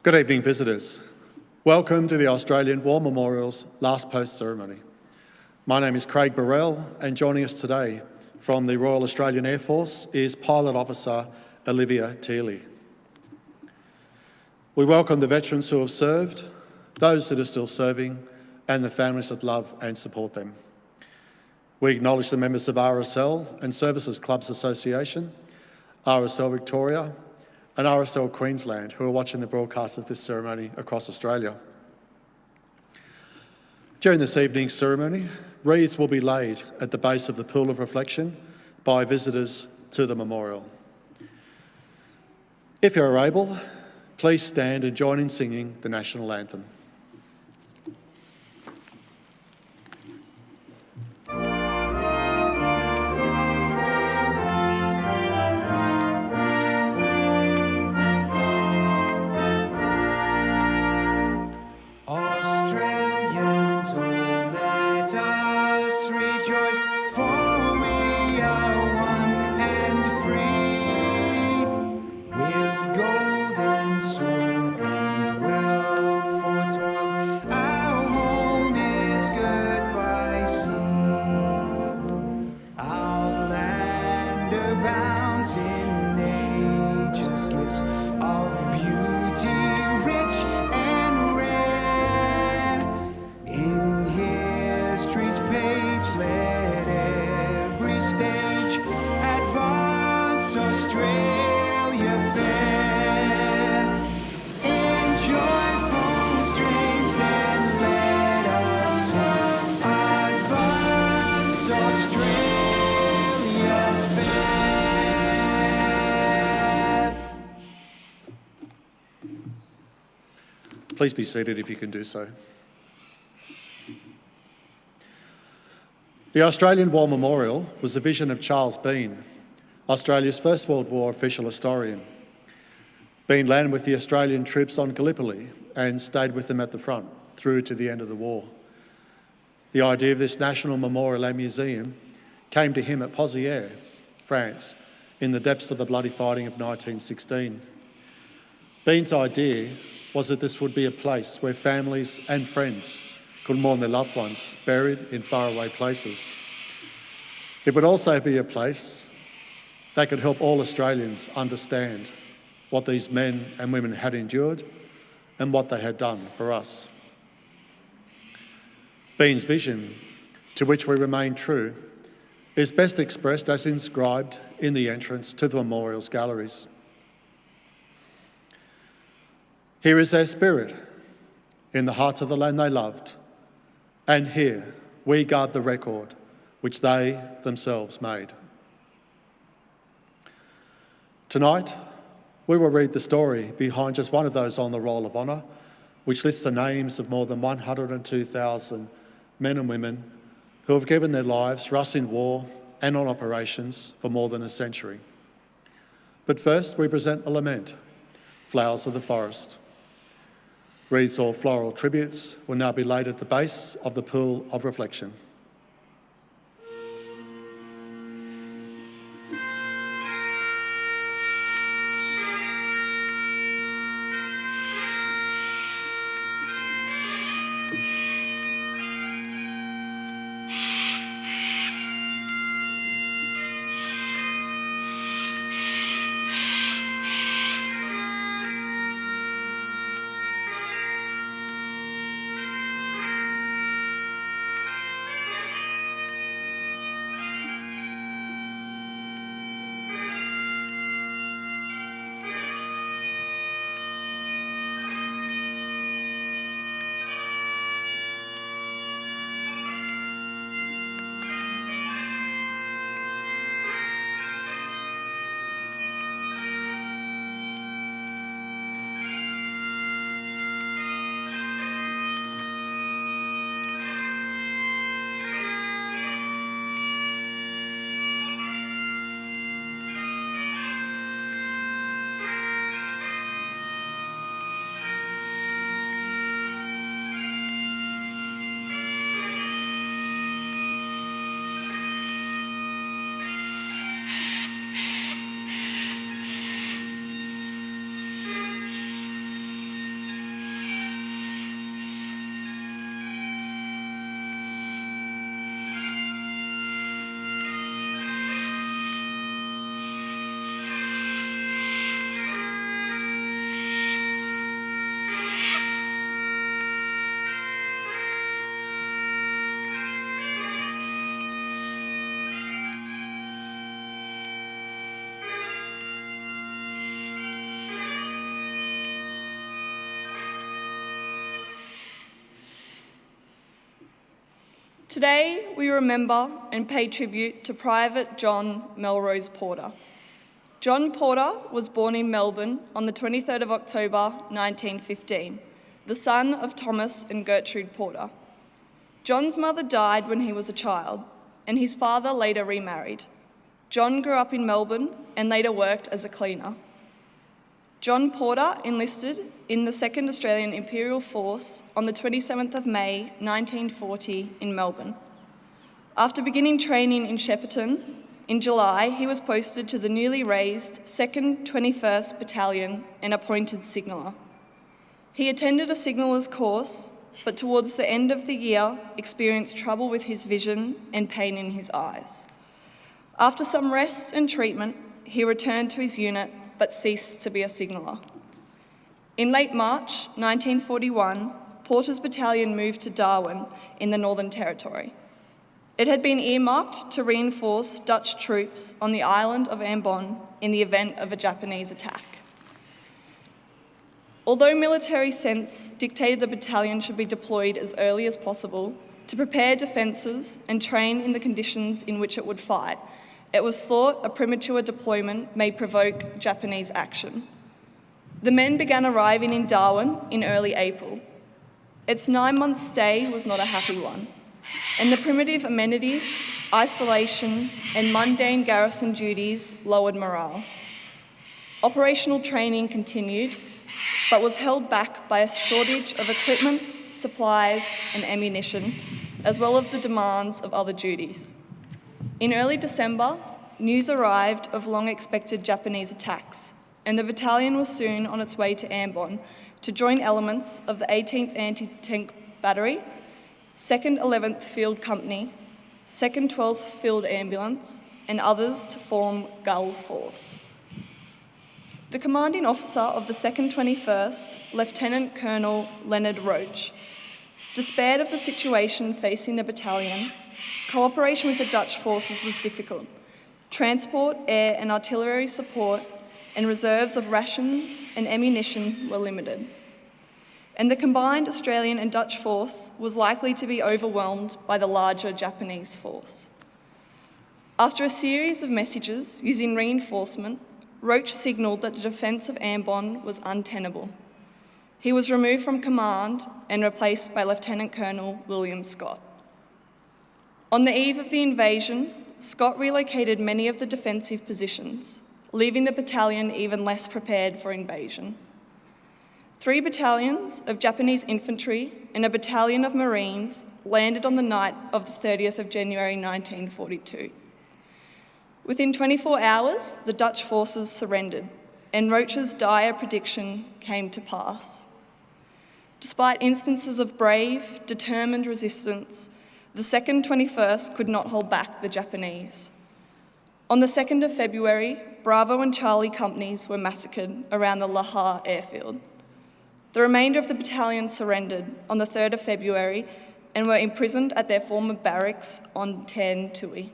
Good evening, visitors. Welcome to the Australian War Memorial's last post ceremony. My name is Craig Burrell, and joining us today from the Royal Australian Air Force is Pilot Officer Olivia Teely. We welcome the veterans who have served, those that are still serving, and the families that love and support them. We acknowledge the members of RSL and Services Clubs Association, RSL Victoria, and RSL Queensland who are watching the broadcast of this ceremony across Australia. During this evening's ceremony, wreaths will be laid at the base of the Pool of Reflection by visitors to the memorial. If you're able, please stand and join in singing the National Anthem. Please be seated if you can do so. The Australian War Memorial was the vision of Charles Bean, Australia's First World War official historian. Bean landed with the Australian troops on Gallipoli and stayed with them at the front through to the end of the war. The idea of this national memorial and museum came to him at Pozières, France, in the depths of the bloody fighting of 1916. Bean's idea was that this would be a place where families and friends could mourn their loved ones buried in faraway places. It would also be a place that could help all Australians understand what these men and women had endured and what they had done for us. Bean's vision, to which we remain true, is best expressed as inscribed in the entrance to the memorial's galleries. Here is their spirit, in the hearts of the land they loved, and here we guard the record which they themselves made. Tonight, we will read the story behind just one of those on the Roll of Honour, which lists the names of more than 102,000 men and women who have given their lives for us in war and on operations for more than a century. But first, we present a lament, Flowers of the Forest. Wreaths or floral tributes will now be laid at the base of the Pool of Reflection. Today, we remember and pay tribute to Private John Melrose Porter. John Porter was born in Melbourne on the 23rd of October 1915, the son of Thomas and Gertrude Porter. John's mother died when he was a child, and his father later remarried. John grew up in Melbourne and later worked as a cleaner. John Porter enlisted in the 2nd Australian Imperial Force on the 27th of May 1940 in Melbourne. After beginning training in Shepparton, in July he was posted to the newly raised 2nd 21st Battalion and appointed signaller. He attended a signaller's course, but towards the end of the year experienced trouble with his vision and pain in his eyes. After some rest and treatment, he returned to his unit but ceased to be a signaller. In late March 1941, Porter's battalion moved to Darwin in the Northern Territory. It had been earmarked to reinforce Dutch troops on the island of Ambon in the event of a Japanese attack. Although military sense dictated the battalion should be deployed as early as possible to prepare defences and train in the conditions in which it would fight, it was thought a premature deployment may provoke Japanese action. The men began arriving in Darwin in early April. Its 9-month stay was not a happy one, and the primitive amenities, isolation, and mundane garrison duties lowered morale. Operational training continued, but was held back by a shortage of equipment, supplies, and ammunition, as well as the demands of other duties. In early December, news arrived of long-expected Japanese attacks, and the battalion was soon on its way to Ambon to join elements of the 18th Anti-Tank Battery, 2nd 11th Field Company, 2nd 12th Field Ambulance, and others to form Gull Force. The commanding officer of the 2nd 21st, Lieutenant Colonel Leonard Roach, despaired of the situation facing the battalion. Cooperation with the Dutch forces was difficult. Transport, air and artillery support and reserves of rations and ammunition were limited. And the combined Australian and Dutch force was likely to be overwhelmed by the larger Japanese force. After a series of messages using reinforcement, Roach signalled that the defence of Ambon was untenable. He was removed from command and replaced by Lieutenant Colonel William Scott. On the eve of the invasion, Scott relocated many of the defensive positions, leaving the battalion even less prepared for invasion. 3 battalions of Japanese infantry and a battalion of Marines landed on the night of the 30th of January 1942. Within 24 hours, the Dutch forces surrendered, and Roach's dire prediction came to pass. Despite instances of brave, determined resistance, the 2nd 21st could not hold back the Japanese. On the 2nd of February, Bravo and Charlie companies were massacred around the Lahar airfield. The remainder of the battalion surrendered on the 3rd of February and were imprisoned at their former barracks on Tan Tui.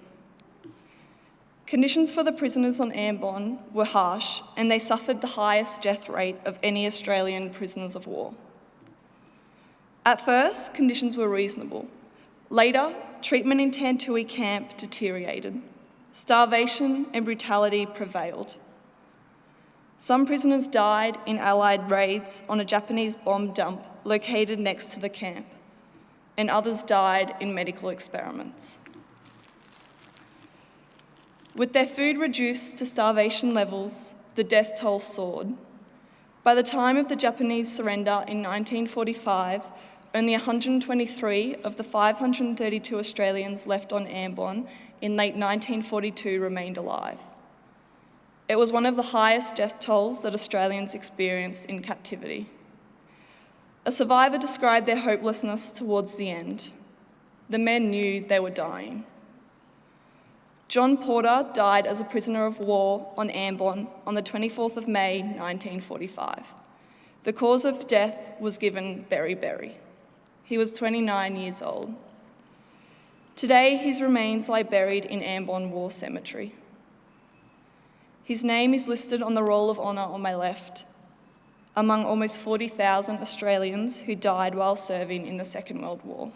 Conditions for the prisoners on Ambon were harsh, and they suffered the highest death rate of any Australian prisoners of war. At first, conditions were reasonable. Later, treatment in Tan Tui camp deteriorated. Starvation and brutality prevailed. Some prisoners died in Allied raids on a Japanese bomb dump located next to the camp, and others died in medical experiments. With their food reduced to starvation levels, the death toll soared. By the time of the Japanese surrender in 1945, only 123 of the 532 Australians left on Ambon in late 1942 remained alive. It was one of the highest death tolls that Australians experienced in captivity. A survivor described their hopelessness towards the end. The men knew they were dying. John Porter died as a prisoner of war on Ambon on the 24th of May 1945. The cause of death was given beriberi. He was 29 years old. Today, his remains lie buried in Ambon War Cemetery. His name is listed on the Roll of Honour on my left, among almost 40,000 Australians who died while serving in the Second World War.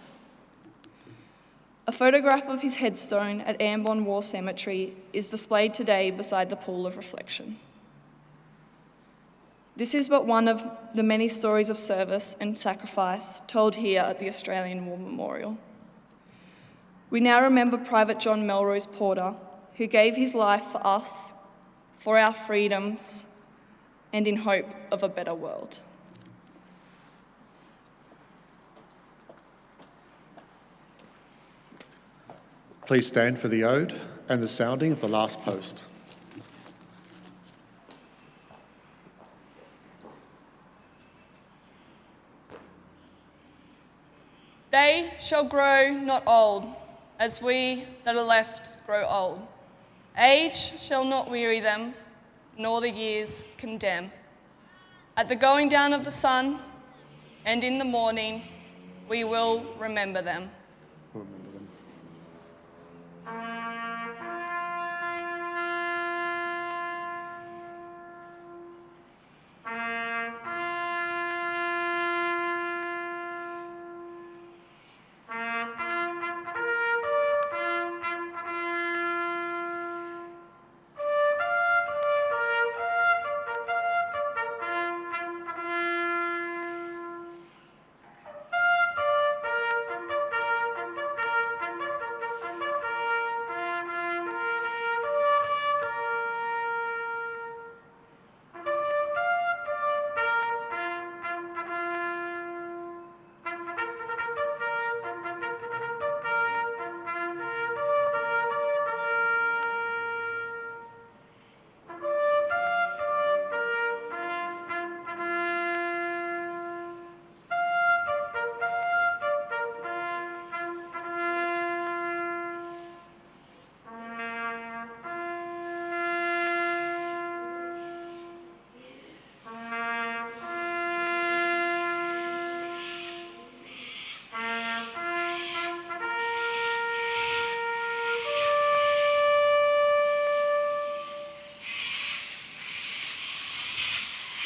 A photograph of his headstone at Ambon War Cemetery is displayed today beside the pool of reflection. This is but one of the many stories of service and sacrifice told here at the Australian War Memorial. We now remember Private John Melrose Porter, who gave his life for us, for our freedoms, and in hope of a better world. Please stand for the ode and the sounding of the last post. They shall grow not old, as we that are left grow old. Age shall not weary them, nor the years condemn. At the going down of the sun, and in the morning, we will remember them.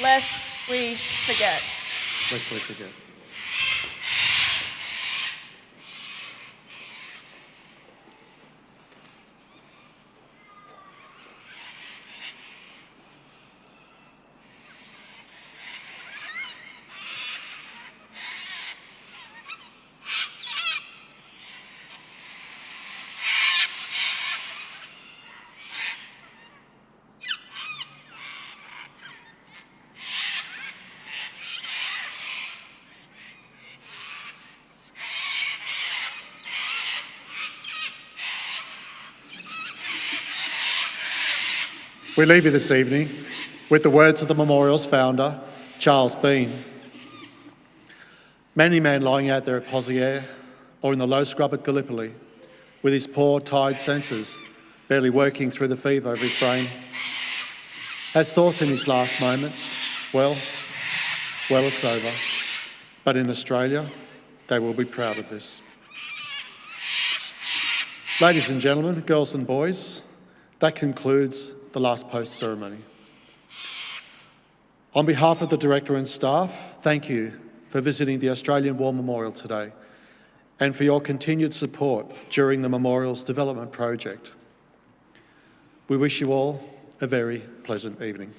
Lest we forget. Lest we forget. We leave you this evening with the words of the memorial's founder, Charles Bean. Many man lying out there at Poziere or in the low scrub at Gallipoli with his poor, tired senses barely working through the fever of his brain, has thought in his last moments, well, it's over. But in Australia, they will be proud of this. Ladies and gentlemen, girls and boys, that concludes the last post ceremony. On behalf of the Director and staff, thank you for visiting the Australian War Memorial today and for your continued support during the Memorial's development project. We wish you all a very pleasant evening.